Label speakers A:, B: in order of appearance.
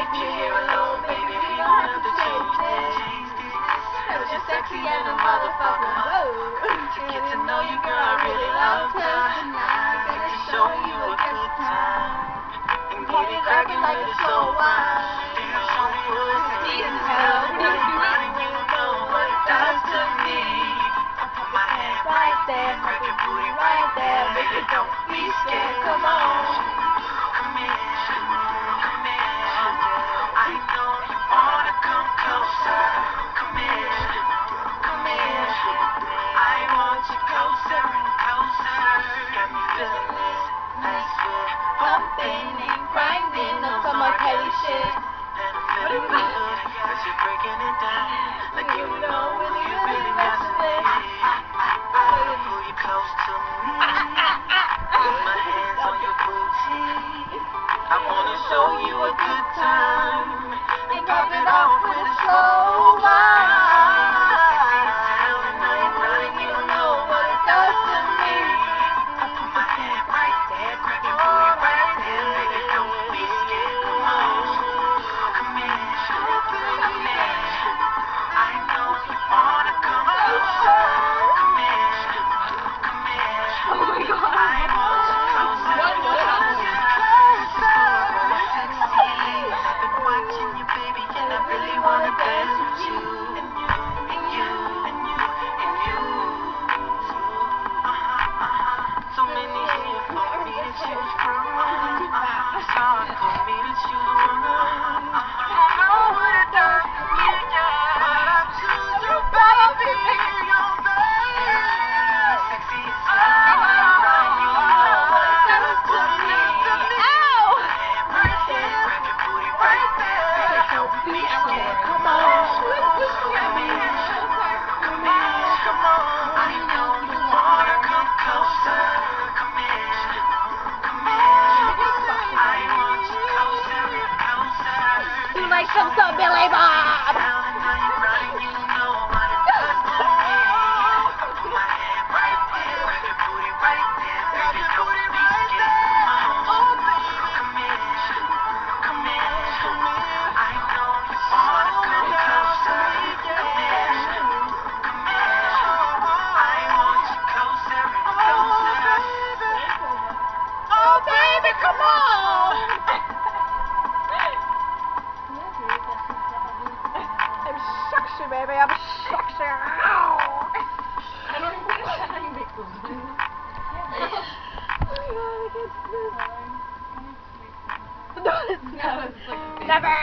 A: If you're here alone, baby, you don't have to change this. Cause you're sexy and a motherfucker. To get to know you, girl, I really love her. Like to show you a good time. And get it crackin' like a slow wine. Show me what's deep as hell. When you running, you know what it does to me. I put my hand right there, grab your booty right there. Baby, don't be scared, come on. Come here, come here. I know you wanna come closer. Come here, come here. I want you closer and closer. Got me feeling this, nice good. Pumping and grinding on some more Kelly shit. And I'm feeling good, cause you're breaking it down. Like you know when you really messing with me. I wanna pull you close to me. Put my hands on your booty. I wanna show you a good time. And pop it off with a slow wine.
B: Like some Billy Bob. Oh baby, come on. Baby, I'm sexy. I don't even know how to make them. Oh my God, I can't do this. No, it's not. Never.